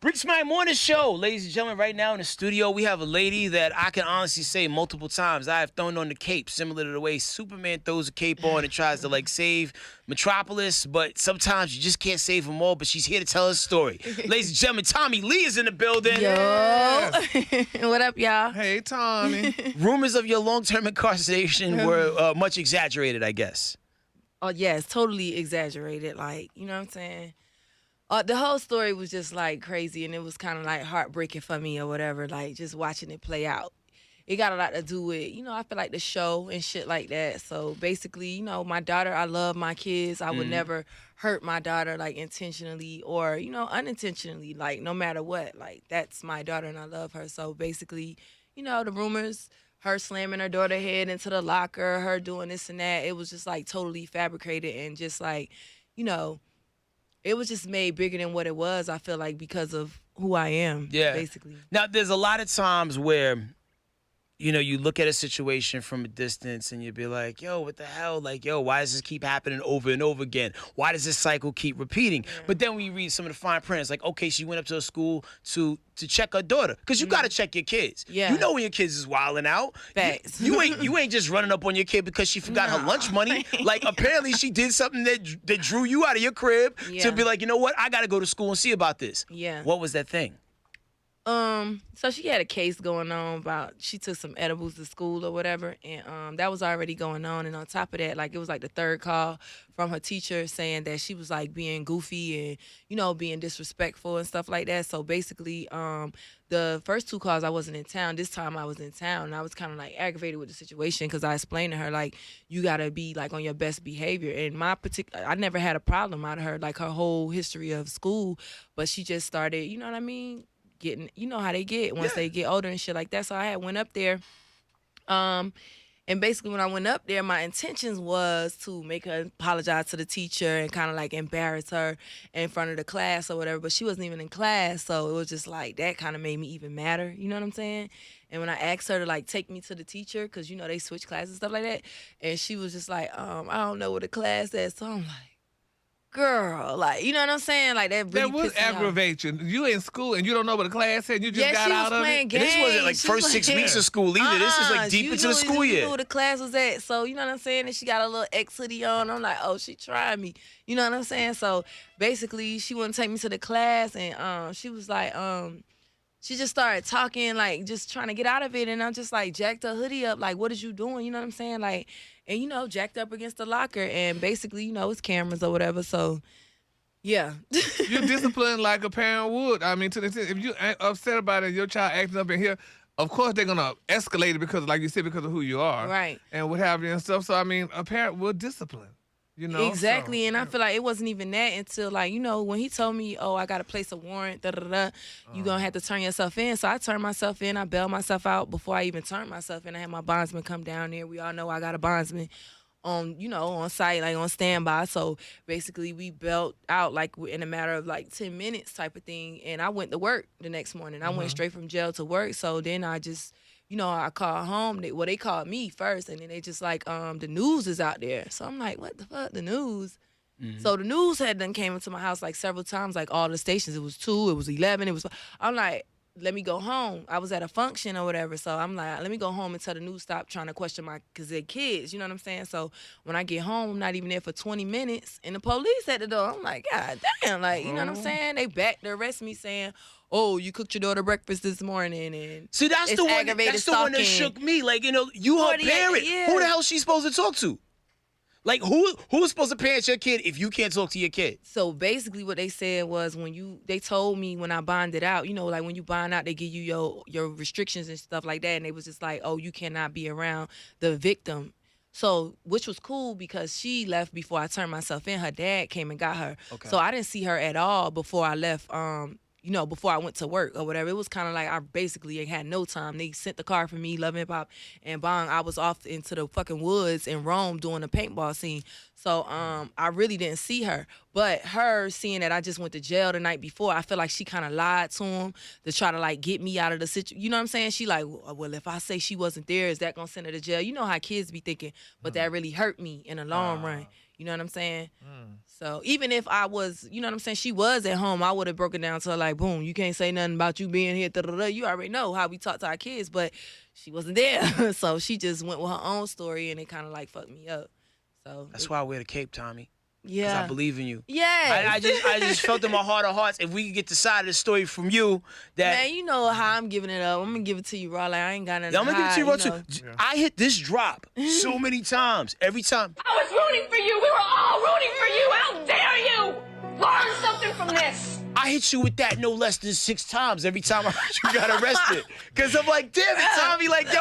Rick Smiley Morning Show. Ladies and gentlemen, right now in the studio, we have a lady that I can honestly say multiple times I have thrown on the cape, similar to the way Superman throws a cape on and tries to, like, save Metropolis, but sometimes you just can't save them all, but she's here to tell us a story. Ladies and gentlemen, Tommie Lee is in the building. Yo. What up, y'all? Hey, Tommy. Rumors of your long-term incarceration were much exaggerated, I guess. Oh, yeah, it's totally exaggerated. Like, you know what I'm saying? The whole story was just, like, crazy, and it was kind of, like, heartbreaking for me or whatever, like, just watching it play out. It got a lot to do with, I feel like the show and shit like that. So, basically, my daughter, I love my kids. I would never hurt my daughter, like, intentionally or, unintentionally, like, no matter what. Like, that's my daughter, and I love her. So, basically, the rumors, her slamming her daughter's head into the locker, her doing this and that, it was just, like, totally fabricated and just, like, it was just made bigger than what it was, I feel like, because of who I am, basically. Now, there's a lot of times where, you look at a situation from a distance and you'd be like, yo, what the hell? Like, yo, why does this keep happening over and over again? Why does this cycle keep repeating? Yeah. But then when you read some of the fine print, it's like, okay, she went up to a school to check her daughter. Because you got to check your kids. Yeah. You know when your kids is wilding out. Facts. You ain't just running up on your kid because she forgot her lunch money. Like, apparently she did something that drew you out of your crib to be like, you know what? I got to go to school and see about this. Yeah. What was that thing? So she had a case going on about she took some edibles to school or whatever, and that was already going on. And on top of that, like, it was like the third call from her teacher saying that she was like being goofy and being disrespectful and stuff like that. So basically, the first two calls I wasn't in town. This time I was in town, and I was kind of like aggravated with the situation because I explained to her, like, you gotta be like on your best behavior. And I never had a problem out of her, like her whole history of school, but she just started, you know what I mean, getting, how they get once they get older and shit like that. So I had went up there, and basically when I went up there, my intentions was to make her apologize to the teacher and kind of like embarrass her in front of the class or whatever, but she wasn't even in class, so it was just like that kind of made me even madder, you know what I'm saying? And when I asked her to, like, take me to the teacher, because they switch classes and stuff like that, and she was just like, I don't know what the class is. So I'm like, girl, like, you know what I'm saying? Like, that really That would aggravate you. You in school and you don't know what a class said. You just got out of it. Games. This wasn't like first 6 weeks of school either. This is like deep into the school year. You knew where the class was at. So, you know what I'm saying? And she got a little X hoodie on. I'm like, oh, she tried me. You know what I'm saying? So basically, she wouldn't take me to the class, and she was like, she just started talking, like, just trying to get out of it, and I'm just like, jacked her hoodie up, like, what is you doing? You know what I'm saying? Like, and jacked up against the locker, and basically, it's cameras or whatever, so yeah. You're disciplined like a parent would. I mean, to the extent, if you ain't upset about it, your child acting up in here, of course they're gonna escalate it because, like you said, because of who you are, right, and what have you and stuff. So I mean, a parent would discipline. Exactly, so, and I feel like it wasn't even that until, like, when he told me, oh, I got to place a warrant, you gonna have to turn yourself in. So I turned myself in, I bailed myself out before I even turned myself in. I had my bondsman come down there. We all know I got a bondsman on site, like on standby. So basically we bailed out like in a matter of like 10 minutes type of thing. And I went to work the next morning. I went straight from jail to work. So then I just, I called home. They called me first, and then they just like, the news is out there. So I'm like, what the fuck, the news? So the news had done came into my house like several times, like all the stations. It was 2, it was 11, I'm like, let me go home. I was at a function or whatever, so I'm like, let me go home and tell the news stop trying to question because they're kids, you know what I'm saying? So when I get home, I'm not even there for 20 minutes, and the police at the door. I'm like, God damn, like, you know what I'm saying? They back to arrest me saying, oh, you cooked your daughter breakfast this morning, and see, that's the one that shook me. Like, you her parent. Yeah. Who the hell is she supposed to talk to? Like, who's supposed to parent your kid if you can't talk to your kid? So basically what they said was they told me when I bonded out, like when you bond out, they give you your restrictions and stuff like that. And they was just like, oh, you cannot be around the victim. So, which was cool because she left before I turned myself in. Her dad came and got her. Okay. So I didn't see her at all before I left, before I went to work or whatever. It was kind of like I basically had no time. They sent the car for me, Love Hip Hop, and bong, I was off into the fucking woods in Rome doing a paintball scene. So I really didn't see her. But her seeing that I just went to jail the night before, I feel like she kind of lied to him to try to, like, get me out of the situation. You know what I'm saying? She like, well, if I say she wasn't there, is that going to send her to jail? You know how kids be thinking, but that really hurt me in the long run. You know what I'm saying? So even if I was, you know what I'm saying, she was at home, I would have broken down to her like, boom, you can't say nothing about you being here. Da-da-da. You already know how we talk to our kids, but she wasn't there. So she just went with her own story, and it kind of like fucked me up. So That's why I wear the cape, Tommie. Because yeah. I believe in you. Yeah. I just felt in my heart of hearts, if we could get the side of the story from you, that Man, you know how I'm giving it up. I'm gonna give it to you raw. Like I ain't got nothing. I'm gonna give it to you raw too. Yeah. I hit this drop so many times. Every time. I was rooting for you. We were all rooting for you. How dare you? Learn something from this. I hit you with that no less than 6 times every time I heard you got arrested. Because I'm like, damn it, Tommie, like, yo,